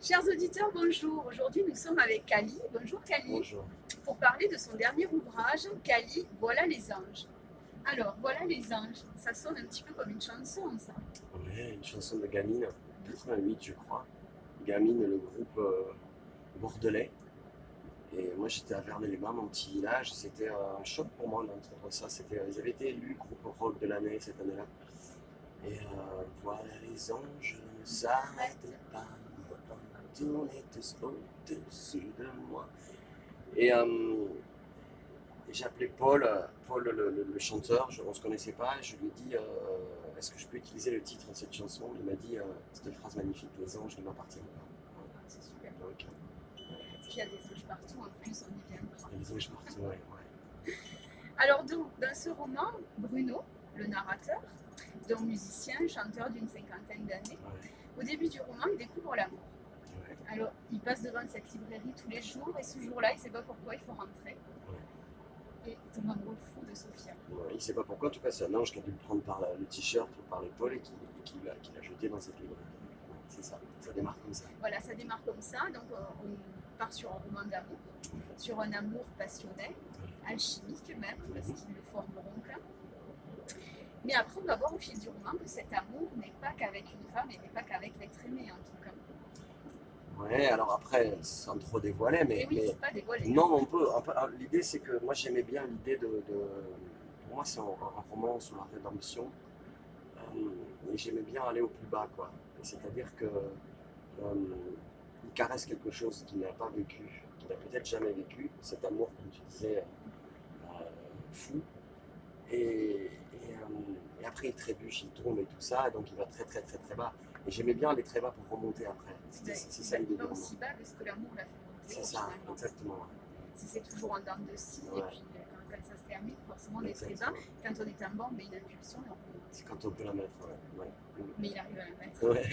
Chers auditeurs, bonjour. Aujourd'hui, nous sommes avec Kali. Bonjour Kali. Bonjour. Pour parler de son dernier ouvrage, Kali, Voilà les anges. Alors, Voilà les anges, ça sonne un petit peu comme une chanson, ça. Ouais, une chanson de Gamine, 88 je crois. Gamine, le groupe bordelais. Et moi j'étais à Verneuil-les-Bains, mon petit village. C'était un choc pour moi d'entendre ça. Ils avaient été élus groupe rock de l'année cette année-là. Et voilà les anges ne s'arrêtent pas, tournez tous au-dessus de moi. Et j'ai appelé Paul le chanteur, on ne se connaissait pas, je lui ai dit est-ce que je peux utiliser le titre de cette chanson. Il m'a dit cette phrase magnifique, les anges ne m'appartiennent pas. Voilà. C'est super. Donc, Parce qu'il y a des anges partout, en plus, on y viendra. les anges partout, ouais. Alors, dans ce roman, Bruno, le narrateur, donc musicien, chanteur d'une cinquantaine d'années, Ouais, au début du roman, il découvre l'amour. ouais, Alors, il passe devant cette librairie tous les jours, et ce jour-là, il ne sait pas pourquoi il faut rentrer. ouais. Et il tombe amoureux fou de Sophia. Ouais, il ne sait pas pourquoi, en tout cas c'est un ange qui a dû le prendre par le t-shirt ou par l'épaule et qui l'a jeté dans cette librairie. Ouais, c'est ça démarre comme ça. Voilà, ça démarre comme ça. Donc, on part sur un roman d'amour, sur un amour passionné, alchimique même, parce qu'ils le formeront qu'un. Mais après, on va voir au fil du roman que cet amour n'est pas qu'avec une femme et n'est pas qu'avec l'être aimé, en tout cas. Ouais, alors après, sans trop dévoiler, Et oui, il ne faut pas dévoiler. non, on peut. Alors, l'idée, c'est que moi, j'aimais bien l'idée pour moi, c'est un roman sur la rédemption. Et j'aimais bien aller au plus bas, quoi. C'est-à-dire que il caresse quelque chose qu'il n'a pas vécu, qu'il n'a peut-être jamais vécu. Cet amour, comme tu disais, fou. Et après, il trébuche, il tombe et tout ça. Donc, il va très, très, très, très bas. Et j'aimais bien aller très bas pour remonter après. C'est ça l'idée Il du va roman. aussi bas parce que l'amour l'a fait monter. C'est ça, Finalement. exactement. Si c'est toujours en dents de scie, Ouais. et puis quand ça se termine, forcément, on est très bas. Quand on est en bas, on met une impulsion et on remonte. C'est quand on peut la mettre, ouais. Mais il arrive à la mettre. Ouais.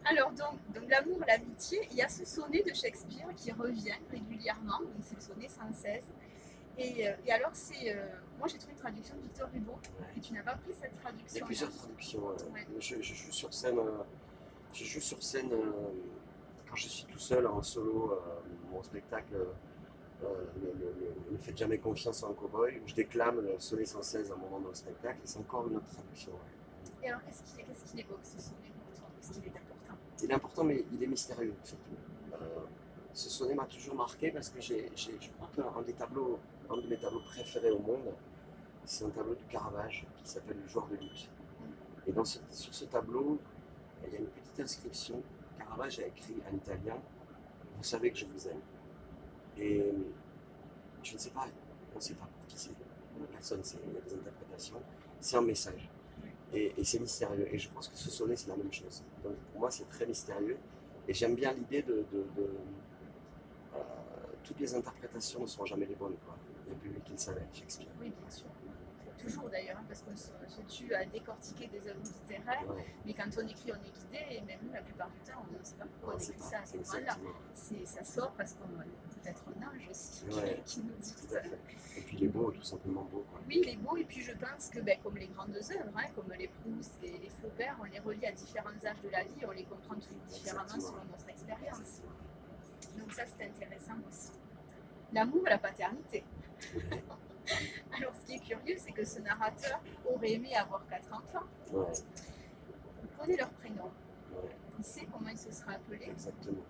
Alors, donc l'amour, l'amitié, il y a ce sonnet de Shakespeare qui revient régulièrement, donc c'est le sonnet 116. Et alors, moi j'ai trouvé une traduction de Victor Hugo, Ouais. et tu n'as pas pris cette Il y traduction. a plusieurs traductions. Ouais. Je joue sur scène, quand je suis tout seul en solo, mon spectacle, ne faites jamais confiance à un cow-boy, où je déclame le sonnet 116 à un moment dans le spectacle, et c'est encore une autre traduction. Ouais. Et alors, qu'est-ce qu'il évoque ce sonnet pour toi? Parce qu'il est important. Il est important, mais il est mystérieux surtout. Ce sonnet m'a toujours marqué parce que je crois qu'un de mes tableaux préférés au monde, c'est un tableau de Caravage qui s'appelle Le Joueur de lutte. Et sur ce tableau, il y a une petite inscription. Caravage a écrit en italien « Vous savez que je vous aime ». Et je ne sais pas, on ne sait pas qui c'est. Personne ne sait, il y a des interprétations. C'est un message. Et c'est mystérieux. Et je pense que ce sonnet, c'est la même chose. Donc pour moi, c'est très mystérieux. Et j'aime bien l'idée toutes les interprétations ne seront jamais les bonnes, quoi. Il n'y a plus lui qui le savait, Shakespeare. Oui, bien sûr. Toujours d'ailleurs, parce qu'on se tue à décortiquer des œuvres littéraires, Ouais. mais quand on écrit, on est guidé, et même nous, la plupart du temps, on ne sait pas pourquoi on écrit ça à ce moment-là. Ça sort parce qu'on peut-être un ange aussi qui nous dit tout à fait. Et puis il est beau, tout simplement beau, quoi. Oui, il est beau, et puis je pense que comme les grandes œuvres, comme les Proust, les Flaubert, on les relie à différents âges de la vie, on les comprend tous différemment selon notre expérience. Donc ça, c'est intéressant aussi. L'amour et la paternité. Ouais. Alors, ce qui est curieux, c'est que ce narrateur aurait aimé avoir 4 enfants. Ouais. Il connaît leur prénom. Ouais. Il sait comment il se sera appelé. Exactement.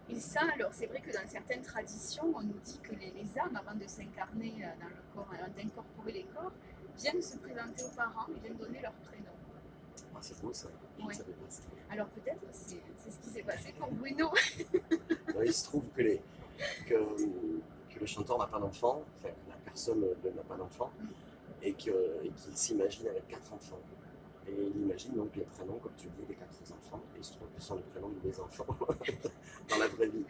Et ça, alors, c'est vrai que dans certaines traditions, on nous dit que les âmes, avant de s'incarner dans le corps, d'incorporer les corps, viennent se présenter aux parents et viennent donner leur prénom. Ah, c'est beau ça. Je ne savais pas ça. Alors peut-être c'est ce qui s'est passé pour Bruno. Il se trouve que le chanteur n'a pas d'enfant, enfin que la personne n'a pas d'enfant, et qu'il s'imagine avec 4 enfants. Et il imagine donc les prénoms, comme tu dis, des 4 enfants, et il se trouve que ce sont les prénoms de mes enfants dans la vraie vie.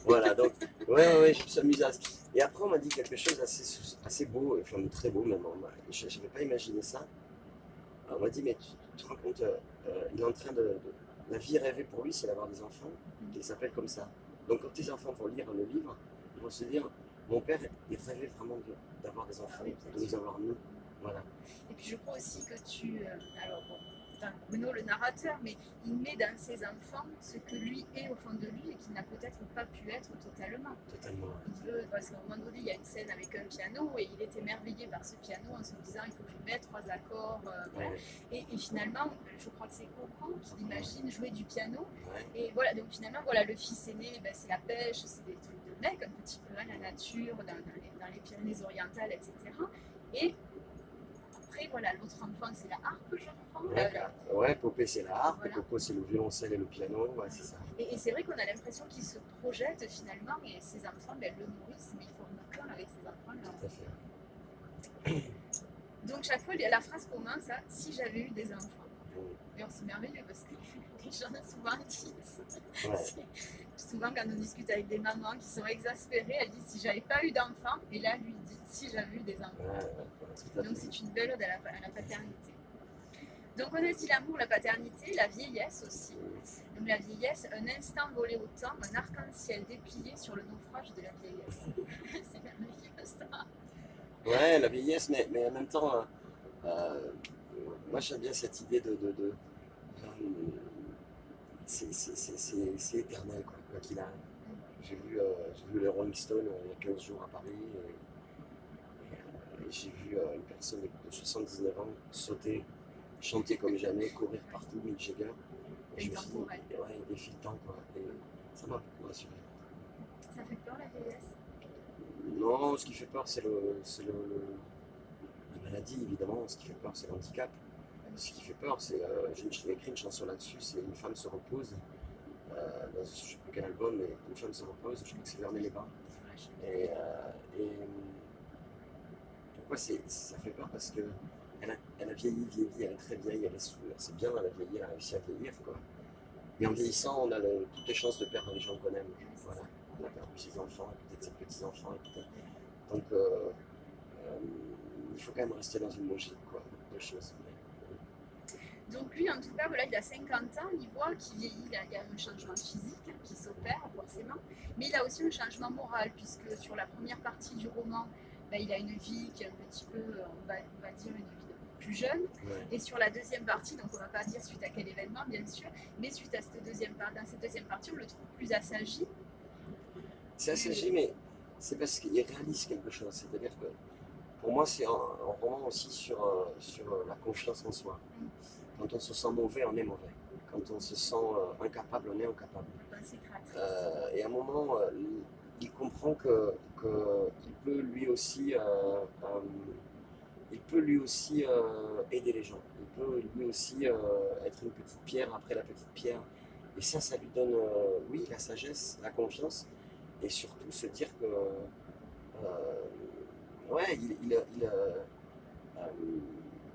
Voilà, donc, ouais, je me suis amusé à ça. Et après, on m'a dit quelque chose assez beau, enfin très beau même. Je n'avais pas imaginé ça. Alors, on m'a dit, mais tu te rends compte, il est en train la vie rêvée pour lui, c'est d'avoir des enfants, et il s'appelle comme ça. Donc, quand tes enfants vont lire le livre, ils vont se dire, mon père, il rêvait vraiment d'avoir des enfants, de nous avoir nous. Voilà. Et puis je crois aussi que alors bon, enfin, Bruno le narrateur, mais il met dans ses enfants ce que lui est au fond de lui et qu'il n'a peut-être pas pu être totalement. Totalement. Il veut, parce qu'à un moment donné, il y a une scène avec un piano et il est émerveillé par ce piano en se disant il faut que je mette 3 accords. Voilà. Ouais. Et finalement, je crois que c'est Coco qui imagine jouer du piano. Ouais. Et voilà, donc finalement, voilà, le fils aîné, ben, c'est la pêche, c'est des trucs de mec, un petit peu, hein, la nature, dans les Pyrénées-Orientales, etc. Et après, voilà, l'autre enfant, c'est la harpe, je crois. Ouais, Popé c'est la harpe, Voilà. Coco c'est le violoncelle et le piano, ouais, c'est ça. Et c'est vrai qu'on a l'impression qu'il se projette finalement, et ses enfants, ben, le nourrissent, mais ils forment un clan avec ses enfants-là. Tout à fait. Donc chaque fois, la phrase commence à si j'avais eu des enfants. Mm. D'ailleurs, c'est merveilleux parce que les gens souvent disent. Ouais. Souvent, quand on discute avec des mamans qui sont exaspérées, elles disent si j'avais pas eu d'enfants, et là, lui dit si j'avais eu des enfants. Tout à Donc fait. c'est une belle ode à la paternité. Donc on a dit l'amour, la paternité, la vieillesse aussi. Donc la vieillesse, un instant volé au temps, un arc-en-ciel déplié sur le naufrage de la vieillesse. C'est merveilleux ça. Ouais, la vieillesse, mais en même temps, moi j'aime bien cette idée c'est éternel, quoi qu'il arrive. J'ai vu les Rolling Stones il y a 15 jours à Paris, et j'ai vu une personne de 79 ans sauter, chanter comme jamais, courir partout, Mick Jagger. Et je me suis dit, ouais, il défie le temps, quoi. Et ça m'a beaucoup rassuré. Ça fait peur la vieillesse? Non, ce qui fait peur, c'est la maladie, évidemment. Ce qui fait peur, c'est l'handicap. Ce qui fait peur, c'est. J'ai écrit une chanson là-dessus, c'est Une femme se repose. Dans, je ne sais plus quel album, mais Une femme se repose, je crois que c'est Vernet-les-Bains. Et pourquoi ça fait peur? Parce que elle a vieilli, elle est très vieille, elle est sourde. C'est bien, elle a vieilli, elle a réussi à vieillir, quoi. Mais en vieillissant, on a toutes les chances de perdre les gens qu'on aime. Voilà. On a perdu ses enfants, et peut-être ses petits-enfants. Donc, il faut quand même rester dans une logique, quoi, de choses. Donc lui, en tout cas, voilà, il a 50 ans, il voit qu'il vieillit, il y a un changement physique qui s'opère forcément, mais il a aussi un changement moral, puisque sur la première partie du roman, ben, il a une vie qui est un petit peu, on va dire, une vie de plus jeune, Ouais. et sur la deuxième partie, donc on ne va pas dire suite à quel événement, bien sûr, mais suite à cette deuxième partie, on le trouve plus assagi. C'est assagi, mais c'est parce qu'il réalise quelque chose. C'est-à-dire que pour moi, c'est un roman aussi sur la confiance en soi. Quand on se sent mauvais, on est mauvais. Quand on se sent incapable, on est incapable. Et à un moment, il comprend qu'il peut lui aussi, aider les gens. Il peut lui aussi être une petite pierre après la petite pierre. Et ça lui donne, oui, la sagesse, la confiance, et surtout se dire que, ouais,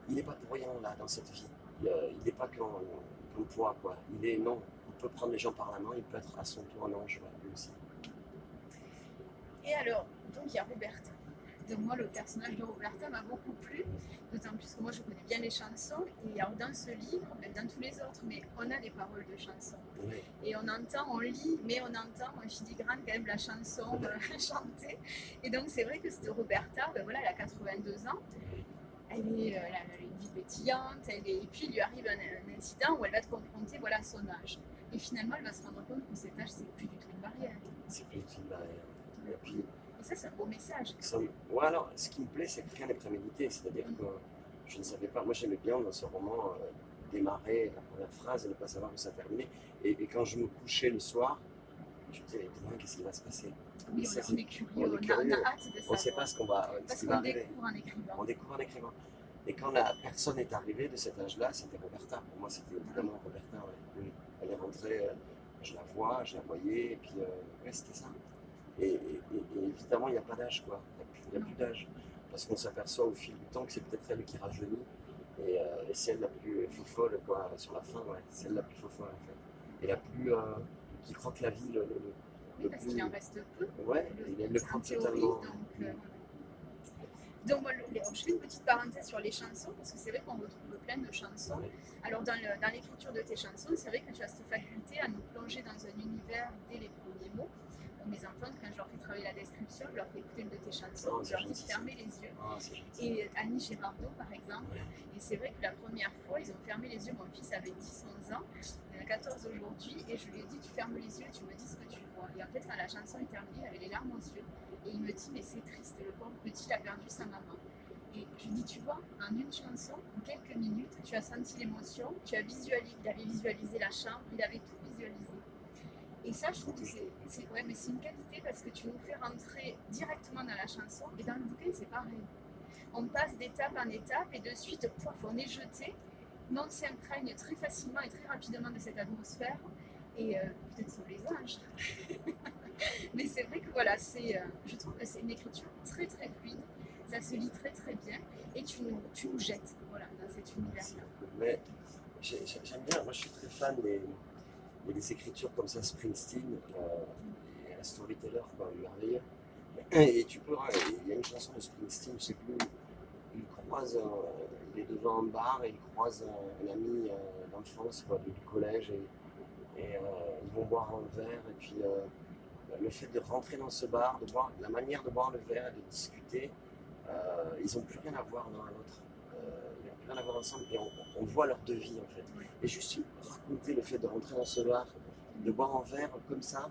il n'est pas pour rien là dans cette vie. Il n'est pas qu'un poids, quoi. Non, on peut prendre les gens par la main, il peut être à son tour un ange, ouais, lui aussi. Et alors, donc il y a Roberta. Donc moi, le personnage de Roberta m'a beaucoup plu, d'autant plus que moi, je connais bien les chansons. Et alors dans ce livre, même dans tous les autres, mais on a des paroles de chansons. Oui. Et on lit, mais on entend en filigrane quand même la chanson chantée. Et donc c'est vrai que cette Roberta, ben voilà, elle a 82 ans. Elle a une vie pétillante, et puis il lui arrive un incident où elle va être confrontée, voilà, à son âge. Et finalement, elle va se rendre compte que cet âge, c'est plus du tout une barrière. C'est plus du tout une barrière. Et ça, c'est un beau message. Ouais, alors, ce qui me plaît, c'est que rien n'est prémédité. C'est-à-dire que je ne savais pas. Moi, j'aimais bien dans ce roman démarrer la première phrase et ne pas savoir où ça terminait. Et quand je me couchais le soir, je me disais, demain, qu'est-ce qui va se passer? Oui, ça, on est curieux, on a hâte de savoir. On ne sait pas ce qui va arriver. Découvre en écrivant. On découvre en écrivant. Et quand la personne est arrivée de cet âge-là, c'était Roberta. Pour moi, c'était évidemment Roberta. Ouais. Oui. Elle est rentrée, je la voyais, et puis ouais, c'était ça. Et évidemment, il n'y a pas d'âge, quoi. Il n'y a plus d'âge. Parce qu'on s'aperçoit au fil du temps que c'est peut-être elle qui rajeunit. Et c'est elle la plus fofolle, quoi, sur la fin, ouais. C'est elle la plus fofolle, en fait. Et la plus. Qui croque la vie oui, parce qu'il en reste peu. Ouais, il le croque totalement. Donc moi, je fais une petite parenthèse sur les chansons, parce que c'est vrai qu'on retrouve plein de chansons. Ouais. Alors dans l'écriture de tes chansons, c'est vrai que tu as cette faculté à nous plonger dans un univers dès les premiers mots. Donc mes enfants, quand je leur fais travailler la description, je leur fais écouter une de tes chansons, Oh, je c'est leur dis de gentil, fermer les yeux. Ah, c'est gentil. Et Annie Girardot, par exemple, Ouais. et c'est vrai que la première fois, ils ont fermé les yeux. Mon fils avait 10-11 ans, il en a 14 aujourd'hui, et je lui ai dit, tu fermes les yeux et tu me dis ce que tu vois. Et en fait, quand la chanson est terminée, il avait les larmes aux yeux, et il me dit, mais c'est triste, le pauvre petit, il a perdu sa maman. Et je lui dis, tu vois, en une chanson, en quelques minutes, tu as senti l'émotion, tu as visualisé, il avait visualisé la chambre, il avait tout visualisé. Et ça, je trouve que ouais, mais c'est une qualité parce que tu nous fais rentrer directement dans la chanson, et dans le bouquin, c'est pareil. On passe d'étape en étape, et de suite, pouf, on est jeté, mais on s'imprègne très facilement et très rapidement de cette atmosphère, et peut-être sur les anges. Mais c'est vrai que voilà, je trouve que c'est une écriture très très fluide, ça se lit très très bien, et tu nous jettes voilà, dans cet univers-là. Mais j'aime bien, moi je suis très fan des écritures comme ça, Springsteen, et un storyteller quoi, merveilleux. Et tu peux, il y a une chanson de Springsteen, je sais plus, il croise, il est devant un bar et il croise un ami d'enfance quoi, du collège et ils vont boire un verre et puis le fait de rentrer dans ce bar, de boire, la manière de boire le verre et de discuter, ils n'ont plus rien à voir l'un à l'autre. Ils n'ont plus rien à voir ensemble et on voit leur deux vies en fait. Et juste raconter le fait de rentrer dans ce bar, de boire un verre comme ça,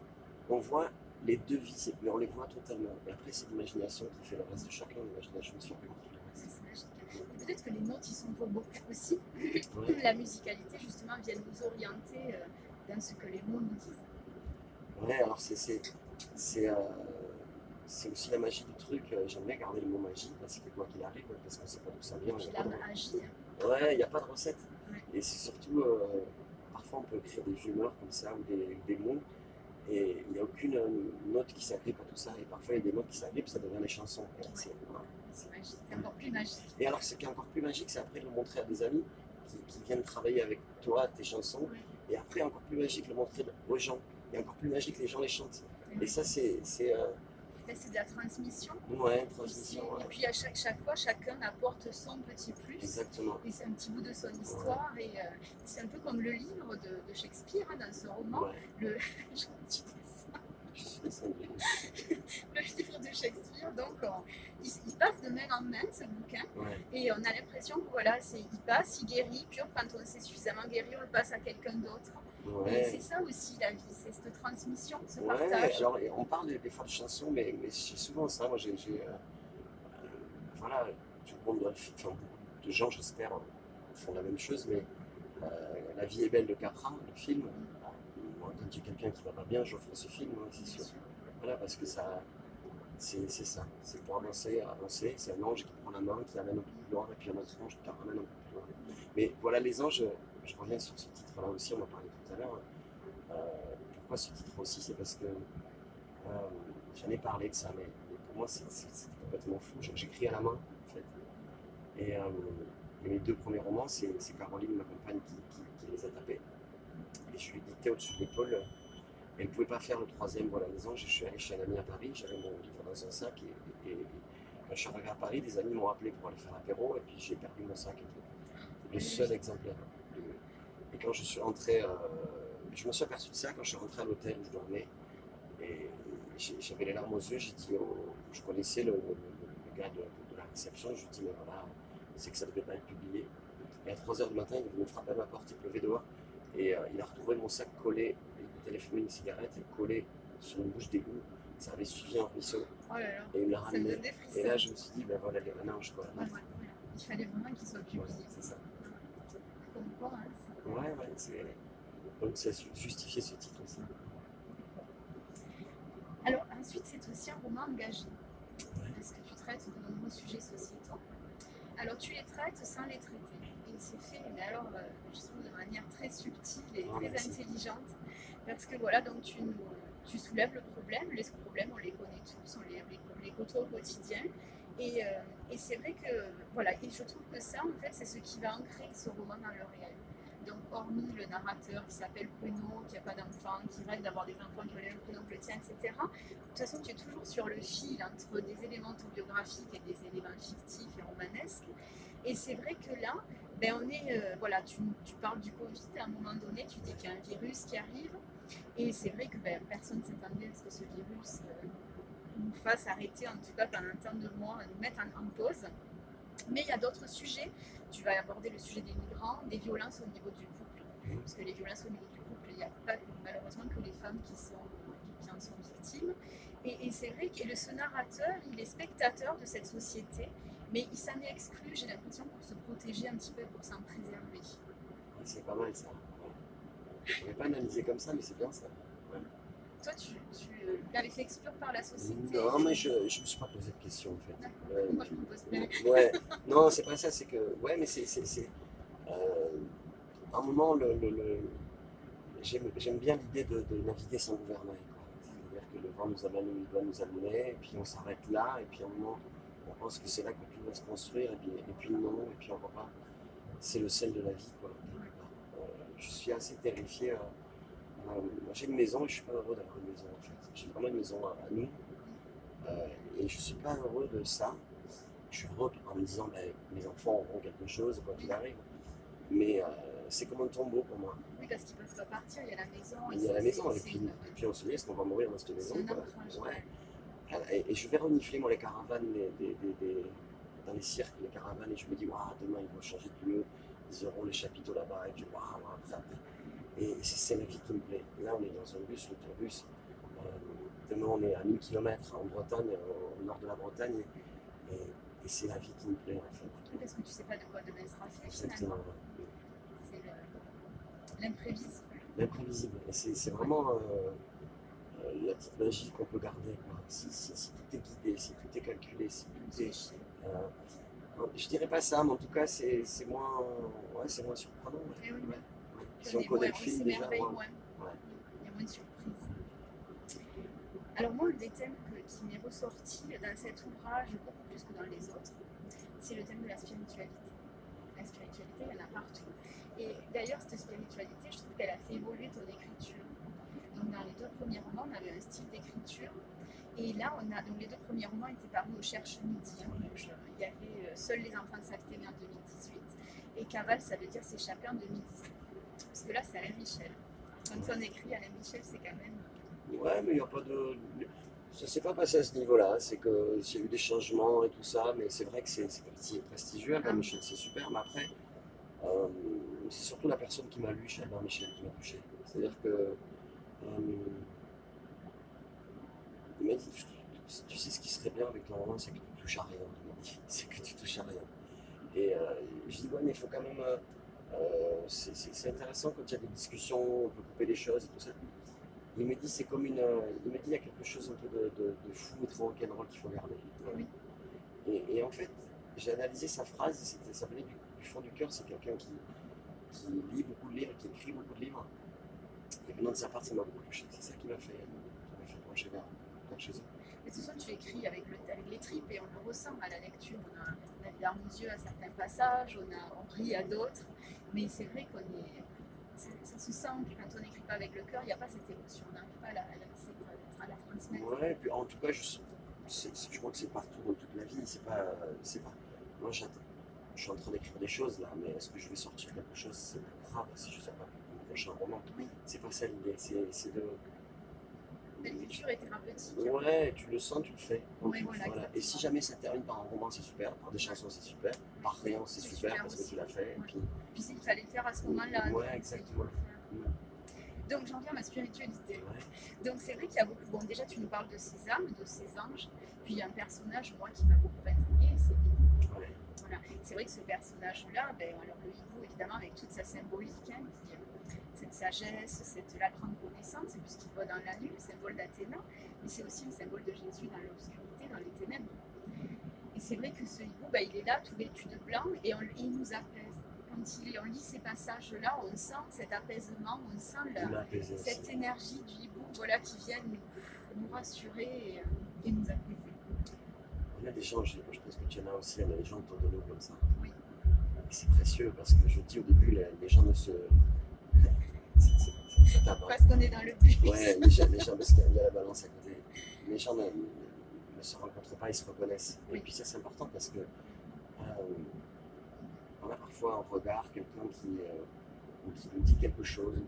on voit les deux vies, mais on les voit totalement. Et après, c'est l'imagination qui fait le reste de chacun, l'imagination de chacun. C'est magique. Et peut-être que les notes y sont pour beaucoup aussi. Ouais. La musicalité, justement, vient nous orienter dans ce que les mots nous disent. Ouais, alors c'est aussi la magie du truc. J'aime bien garder le mot magie parce que quoi qu'il arrive, parce qu'on ne sait pas d'où ça vient. Puis la magie. Ouais, il n'y a pas de recette. Ouais. Et c'est surtout, parfois on peut écrire des humeurs comme ça ou des mots. Et il n'y a aucune note qui s'agrippe à tout ça. Et parfois il y a des notes qui s'agrippent, ça devient des chansons. Et Ouais. C'est magique, c'est encore plus magique. Et alors ce qui est encore plus magique, c'est après de le montrer à des amis qui viennent travailler avec toi tes chansons. Ouais. Et après encore plus magique, le montrer aux gens. Et encore plus magique, les gens les chantent. Et ça Là, c'est de la transmission. ouais, une transmission. Et puis à chaque fois, chacun apporte son petit plus. Exactement. Et c'est un petit bout de son histoire. Et c'est un peu comme le livre de Shakespeare, hein, dans ce roman. Ouais. Je dis ça. Je suis descendu. Le livre de Shakespeare, donc il passe de main en main ce bouquin, Ouais. et on a l'impression que voilà, il passe, il guérit, puis quand on s'est suffisamment guéri, on le passe à quelqu'un d'autre. Ouais. Et c'est ça aussi la vie, c'est cette transmission, ce Ouais, partage. alors on parle des fois de chansons, mais j'ai souvent ça. Moi, voilà, tout le monde, enfin, beaucoup de gens, j'espère, font la même chose, mais La vie est belle de Capra, le film. Moi, quand il y a quelqu'un qui va pas bien, j'offre ce film, hein, c'est sûr. Voilà, parce que ça, c'est ça. C'est pour avancer. C'est un ange qui prend la main, qui amène un peu plus loin, et puis un autre ange qui ramène un peu plus loin. Mais voilà, les anges, je reviens sur ce titre-là aussi, on en parlait tout à l'heure. Pourquoi ce titre aussi? C'est parce que j'en ai parlé de ça, mais pour moi, c'est complètement fou. J'écris à la main, en fait. Et mes deux premiers romans, c'est Caroline, ma compagne, qui les a tapés. Et je lui dictais au-dessus de l'épaule. Elle ne pouvait pas faire le troisième, voilà, les anges. Je suis allé chez un ami à Paris, j'avais mon livre dans un sac. Et quand je suis arrivé à Paris, des amis m'ont appelé pour aller faire l'apéro, et puis j'ai perdu mon sac. Le seul exemplaire. Et quand je suis rentré, je me suis aperçu de ça quand je suis rentré à l'hôtel où je dormais. Et j'avais les larmes aux yeux, j'ai dit, je connaissais le gars de la réception, je lui ai dit, mais voilà, c'est que ça ne devait pas être publié. Et à 3h du matin, il est venu frapper à ma porte, il pleuvait dehors, et il a retrouvé mon sac collé, il avait fumé une cigarette et collé sur une bouche d'égout, ça avait suivi un ruisseau, Oh là là, et il me l'a ça me ramené. donne des frissons. Et là, je me suis dit, ben voilà, il y a un ange, quoi. Ouais. Il fallait vraiment qu'il soit publié. Ouais, c'est ça. Comme quoi, hein, Ouais, c'est. Donc, ça justifiait ce titre aussi. Alors ensuite, c'est aussi un roman engagé, parce que tu traites de nombreux sujets sociétaux. Alors tu les traites sans les traiter, et c'est fait, mais alors je trouve de manière très subtile et très intelligente, parce que voilà, donc tu soulèves le problème, les problèmes on les connaît tous, on les côtoie au quotidien, et c'est vrai que voilà, et je trouve que ça en fait c'est ce qui va ancrer ce roman dans le réel. Donc, hormis le narrateur qui s'appelle Bruno, qui n'a pas d'enfant, qui rêve d'avoir des enfants qui ont le même prénom que le tien, etc. De toute façon, tu es toujours sur le fil entre des éléments autobiographiques et des éléments fictifs et romanesques. Et c'est vrai que là, ben on est, voilà, tu parles du Covid, à un moment donné, tu dis qu'il y a un virus qui arrive. Et c'est vrai que ben, personne ne s'attendait à ce que ce virus nous fasse arrêter, en tout cas pendant un temps de mois, nous mettre en pause. Mais il y a d'autres sujets. Tu vas aborder le sujet des migrants, des violences au niveau du couple. Parce que les violences au niveau du couple, il n'y a pas malheureusement que les femmes qui en sont victimes. Et c'est vrai que ce narrateur, il est spectateur de cette société, mais il s'en est exclu, j'ai l'impression, pour se protéger un petit peu, pour s'en préserver. C'est pas mal ça. Je n'avais pas analysé comme ça, mais c'est bien ça. Toi, tu l'avais fait exclure par la société? Non, mais je me suis pas posé de questions en fait. Moi, je me pose plein. Ouais, non, c'est pas ça, c'est que. Ouais, mais c'est. À un moment, j'aime bien l'idée de naviguer sans gouvernail. C'est-à-dire que le vent nous amène où il doit nous amener, et puis on s'arrête là, et puis à un moment, on pense que c'est là que tout va se construire, et puis non, et puis on voit pas. C'est le sel de la vie, quoi. Je suis assez terrifié. J'ai une maison et je suis pas heureux d'avoir une maison en fait. J'ai vraiment une maison à nous et je suis pas heureux de ça. Je suis heureux en me disant mes enfants auront quelque chose quoi qu'il arrive. Mais c'est comme un tombeau pour moi. Oui, parce qu'ils peuvent pas partir, il y a la maison. Il y a la maison et puis on se dit est-ce qu'on va mourir dans cette maison quoi. Ouais. Et je vais renifler moi les caravanes dans les cirques, les caravanes et je me dis waouh demain ils vont changer de lieu, ils auront les chapiteaux là-bas et puis waouh après. Et c'est la vie qui me plaît. Là, on est dans un bus, le tourbus. Demain, on est à 1000 km en Bretagne, au nord de la Bretagne. Et c'est la vie qui me plaît, en fait. Oui, parce que tu ne sais pas de quoi demain sera fait, Exactement. finalement. C'est l'imprévisible. L'imprévisible. Et c'est vraiment la petite magie qu'on peut garder. Quoi. Si tout est guidé, si tout est calculé, si tout est... je dirais pas ça, mais en tout cas, c'est moins surprenant. Ouais. Oui. Si on connaît le film déjà, il y a moins de surprises. Alors moi, un des thèmes qui m'est ressorti dans cet ouvrage, beaucoup plus que dans les autres, c'est le thème de la spiritualité. La spiritualité, il y en a partout. Et d'ailleurs, cette spiritualité, je trouve qu'elle a fait évoluer ton écriture. Donc dans les 2 premiers romans, on avait un style d'écriture. Et là, donc les 2 premiers romans étaient parus au Cherche Midi. Il y avait Seuls les enfants s'actaient en 2018 et Cavale, ça veut dire s'échapper en 2019. Parce que là, c'est Alain Michel. Quand on écrit Alain Michel, c'est quand même... Ouais, mais il n'y a pas de... Ça s'est pas passé à ce niveau-là. C'est qu'il y a eu des changements et tout ça, mais c'est vrai que c'est prestigieux, Alain Michel, c'est super. Mais après, c'est surtout la personne qui m'a lu chez Alain Michel qui m'a touché. C'est-à-dire que... il m'a dit, tu sais ce qui serait bien avec le roman, c'est que tu touches à rien. C'est que tu touches à rien. Et je dis, ouais, mais il faut quand même... c'est intéressant quand il y a des discussions, on peut couper les choses et tout ça. Il me dit c'est comme une. Il me dit il y a quelque chose un peu de fou et de rock'n'roll qu'il faut garder. Oui. Et en fait, j'ai analysé sa phrase, ça venait du fond du cœur, c'est quelqu'un qui lit beaucoup de livres, qui écrit beaucoup de livres. Et venant de sa part, ça m'a beaucoup touché. C'est ça qui m'a fait pencher vers chez eux. Mais de toute façon, tu écris avec les tripes et on le ressent à la lecture. On a des larmes aux yeux à certains passages, on rit à d'autres. Mais c'est vrai ça se sent que quand on n'écrit pas avec le cœur, il n'y a pas cette émotion. On n'arrive pas à la transmettre. Ouais, et puis en tout cas, je crois que c'est partout dans toute la vie. C'est pas. Moi, je suis en train d'écrire des choses là, mais est-ce que je vais sortir quelque chose? C'est pas grave si je ne sais pas mon prochain roman. Oui. C'est pas ça l'idée. C'est de. L'écriture est thérapeutique. Ouais, tu le sens, tu le fais. Ouais, voilà. Et si jamais ça termine par un roman, c'est super. Par des chansons, c'est super. Par rien, c'est super parce que tu l'as fait. Ouais. Puis il fallait le faire à ce moment-là. Ouais, exactement. Donc j'en viens à ma spiritualité. Ouais. Donc c'est vrai qu'il y a beaucoup. Bon, déjà tu nous parles de ces âmes, de ces anges. Puis il y a un personnage, moi, qui m'a beaucoup intriguée, c'est Hibou. Ouais. Voilà. C'est vrai que ce personnage-là, alors le hibou, évidemment, avec toute sa symbolique, cette sagesse, cette la grande connaissance, puisqu'il va dans la nuit, le symbole d'Athéna, mais c'est aussi le symbole de Jésus dans l'obscurité, dans les ténèbres. Et c'est vrai que ce hibou, il est là, tout vêtu de blanc, et il nous apaise. Quand on lit ces passages-là, on sent cet apaisement, on sent cette énergie du hibou qui vient nous rassurer et nous apaiser. Il y a des gens, je pense que tu en as aussi, il y a des gens autour de nous comme ça. Oui. Et c'est précieux parce que je dis au début, les gens ne se... Parce qu'on est dans le but. Ouais, les gens, parce qu'il y a la balance à côté. Les gens ne se rencontrent pas, ils se reconnaissent. Oui. Et puis ça, c'est important parce que on a parfois un regard, quelqu'un qui nous dit quelque chose,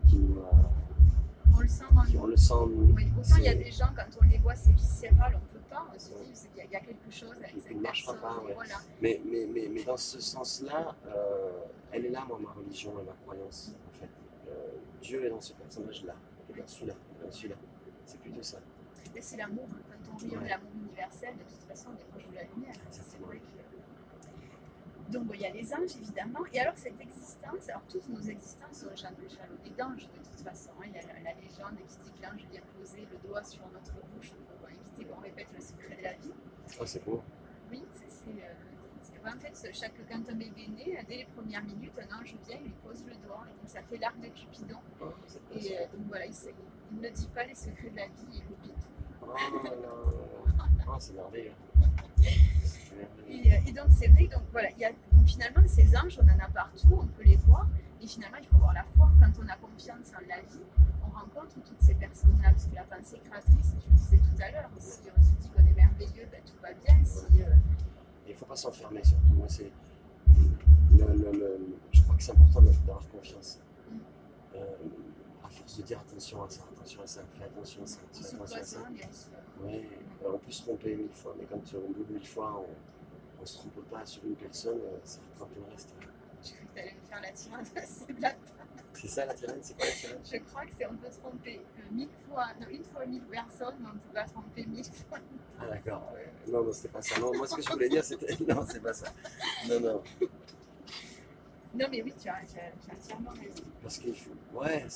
On le sent dans on le sent. Oui, autant il y a des gens, quand on les voit, c'est viscéral, on ne peut pas, on se dit qu'il y a quelque chose avec cette Il ne marchera personne. pas, ouais. Voilà. Mais dans ce sens-là, elle est là, moi, ma religion et ma croyance, en fait. Dieu est dans ce personnage-là, et dans celui-là, et dans celui-là. C'est plutôt ça. Et c'est l'amour, hein. Quand on vit l'amour universel, de toute façon, on est proche de la lumière. C'est vrai que... Donc il y a les anges évidemment, et alors cette existence, alors toutes nos existences sont jalonnées d'anges de toute façon. Hein. Il y a la légende qui dit que l'ange vient poser le doigt sur notre bouche pour éviter qu'on répète le secret de la vie. Oh, c'est beau. Oui, en fait, quand un bébé naît, dès les premières minutes, un ange vient, il lui pose le doigt, et donc ça fait l'arc de Cupidon. Oh, Et donc voilà, il ne dit pas les secrets de la vie, il oublie tout. Oh, oh, c'est merveilleux. Et donc c'est vrai, donc voilà, donc finalement ces anges, on en a partout, on peut les voir, et finalement il faut avoir la foi. Quand on a confiance en la vie, on rencontre toutes ces personnes-là, parce que la pensée créatrice, tu le disais tout à l'heure, si on se dit qu'on est merveilleux, ben, tout va bien. Il ne faut pas s'enfermer surtout. Moi, je crois que c'est important d'avoir confiance. À force de dire attention à ça, fais attention à ça, fais attention à ça. Ouais, on peut se tromper 1000 fois, mais quand on double 1000 fois, on ne se trompe pas sur une personne, ça rattrape le reste. Je crois que tu allais me faire la tirade, c'est blague. C'est ça la tirade, c'est quoi la tirade? Je crois que c'est on peut tromper 1000 fois, non, une fois 1000 personnes, mais on ne peut pas tromper 1000 fois. Ah d'accord, non, c'était pas ça. Non, moi ce que je voulais dire c'était, non, c'est pas ça. Non. Non mais oui, tu as entièrement raison. Parce qu'il faut, ouais,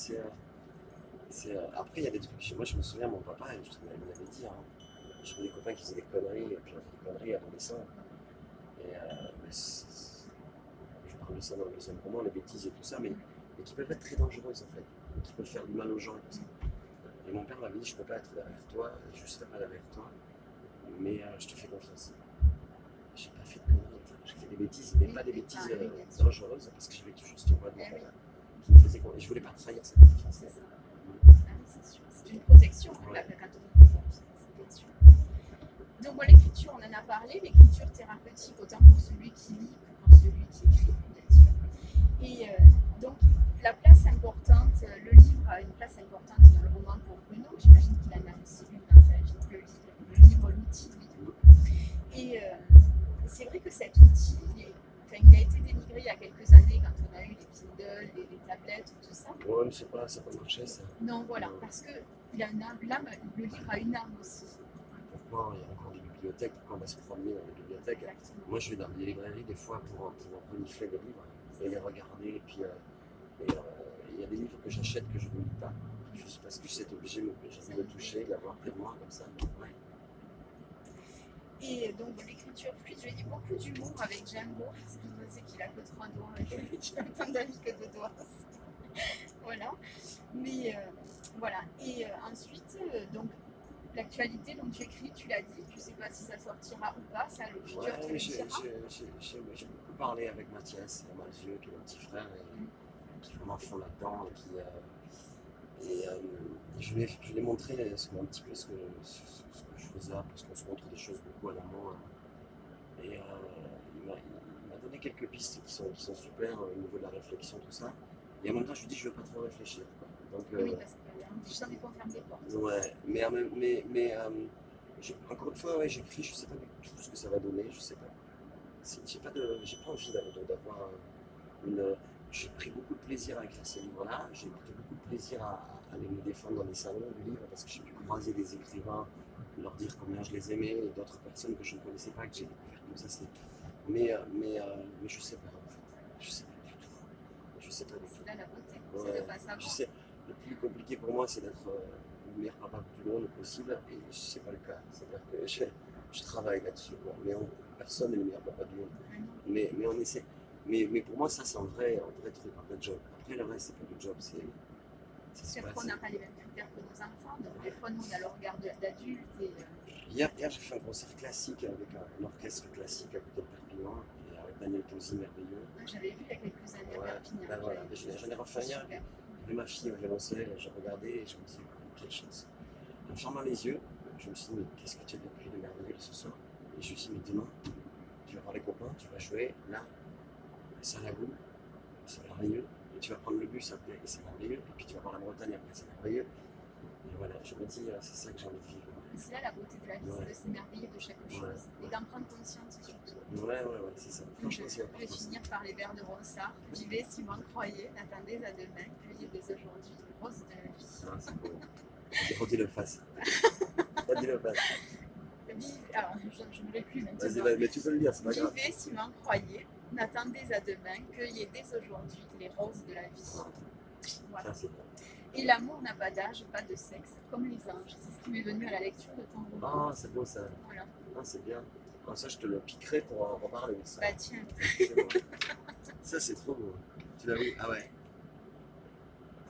après il y a des trucs, moi je me souviens, mon papa, il m'avait dit, hein, j'avais des copains qui faisaient des conneries, et puis on fait des conneries adolescents. Et je parle de ça dans le deuxième roman, les bêtises et tout ça, mais qui peuvent être très dangereuses en fait, et qui peuvent faire du mal aux gens et tout ça. Et mon père m'avait dit, je ne peux pas être derrière toi, je serai pas derrière toi, mais je te fais confiance. J'ai pas fait de conneries, j'ai fait des bêtises, mais pas des bêtises dangereuses, parce que j'avais toujours ce roi de mon père qui me faisait confiance. Et je voulais pas trahir cette confiance. C'est une protection, ouais. Quand on fait confiance, bien sûr. Donc bon, l'écriture, on en a parlé, l'écriture thérapeutique, autant pour celui qui lit que pour celui qui écrit, bien sûr. Et donc la place importante, le livre a une place importante dans le roman pour Bruno, j'imagine qu'il en a aussi une dans ta vie, le livre, l'outil. Et c'est vrai que cet outil, il a été dénigré il y a quelques années quand on a eu les Kindle, les tablettes, tout ça. Ouais, mais c'est pas, ça peut marcher ça. Non, voilà, parce que le livre a une âme aussi. Pourquoi il y a encore des bibliothèques, pourquoi on va se promener dans les bibliothèques? Exactement. Moi je vais dans les librairies des fois pour renifler des livres et les regarder, et puis il y a des livres que j'achète que je ne lis pas, juste parce que c'est obligé de me toucher, de l'avoir près de moi comme ça. Ouais. Et donc l'écriture fluide, je dis beaucoup d'humour avec Django, parce que je sais qu'il a que 3 doigts, qu'il a autant d'amis que 2 doigts. Voilà. Mais voilà. Et ensuite, donc l'actualité, donc tu écris, tu l'as dit, tu ne sais pas si ça sortira ou pas, ça le futur te le dira. J'ai beaucoup parlé avec Mathias, Mathieu, qui est mon petit frère, et qui est vraiment à fond là-dedans, je lui ai montré un petit peu ce que je faisais, parce qu'on se montre des choses beaucoup à l'amont. Et il m'a donné quelques pistes qui sont super au niveau de la réflexion, tout ça. Et en même temps, je lui dis, je ne veux pas trop réfléchir. Donc, oui, parce que ça dépend ferme des portes. Ouais, mais encore une fois, ouais, j'écris, je ne sais pas du tout ce que ça va donner, je sais pas. J'ai pas envie d'avoir une. J'ai pris beaucoup de plaisir à écrire ces livres-là, j'ai pris beaucoup de plaisir à aller me défendre dans les salons du livre, parce que j'ai pu croiser des écrivains, leur dire combien je les aimais, et d'autres personnes que je ne connaissais pas, que j'ai découvert comme ça. Mais je sais pas en fait, je sais pas du tout. Je sais pas du tout. C'est là la beauté, ouais, c'est de pas savoir. Je sais, le plus compliqué pour moi, c'est d'être le meilleur papa du monde possible, et c'est pas le cas. C'est-à-dire que je travaille là-dessus, personne n'est le meilleur papa du monde. Mais on essaie. Mais pour moi, ça, c'est un vrai truc, un vrai job. Après, le reste, c'est pas le job, parce qu'après, on n'a pas les mêmes critères que nos enfants, donc des fois, nous, on a le regard d'adulte. Hier, j'ai fait un concert classique avec un orchestre classique à côté de Perpignan, et avec Daniel Tosi, merveilleux. J'avais vu il y a quelques années à Perpignan. Ben voilà, j'en ai refait hier, et ma fille au violoncelle, j'ai regardé et je me suis dit, quelle chance. En fermant les yeux, je me suis dit, mais qu'est-ce que tu as vécu de merveilleux ce soir? Et je me suis dit, mais demain, tu vas voir les copains, tu vas jouer là, à Lagoune, c'est merveilleux. Et tu vas prendre le bus après, et c'est merveilleux. Et puis tu vas voir la Bretagne après, c'est merveilleux. Et voilà, je me dis, c'est ça que j'ai envie de vivre. C'est là la beauté de la vie, Ouais. c'est de s'émerveiller de chaque chose Ouais. et d'en prendre conscience surtout. Ouais, c'est ça. Donc, Franchement, je c'est vais important. finir par les vers de Ronsard. Vivez si vous en croyez, n'attendez à demain, cueillez dès aujourd'hui les roses de la vie. Ah, c'est beau. Redis-le face. Redis-le face. Alors, je ne l'ai plus maintenant. Vas-y, mais tu peux le dire, c'est pas grave. Vivez si vous en croyez, n'attendez à demain, cueillez dès aujourd'hui les roses de la vie. Voilà. Ça, c'est bon. Et l'amour n'a pas d'âge, pas de sexe, comme les anges. C'est ce qui m'est venu à la lecture de ton roman. Ah, c'est beau ça. Voilà. Ah, c'est bien. Ah, ça, je te le piquerai pour en reparler. Ça, Bah tiens, c'est bon. Ça, c'est trop beau. Tu l'as vu? Ah ouais.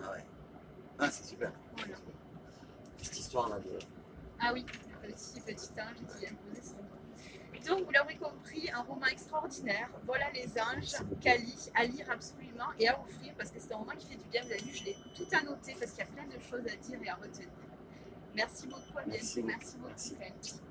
Ah ouais. Ah, c'est super. voilà. Cette histoire-là de. Ah oui, le petit ange qui vient poser son nom. Donc, vous l'aurez compris, un roman extraordinaire. Voilà les anges, Merci beaucoup. Cali, à lire absolument et à offrir parce que c'est un roman qui fait du bien. Vous avez vu, je l'ai tout annoté parce qu'il y a plein de choses à dire et à retenir. Merci beaucoup, à bientôt. Merci beaucoup. Merci beaucoup. Merci. Cali.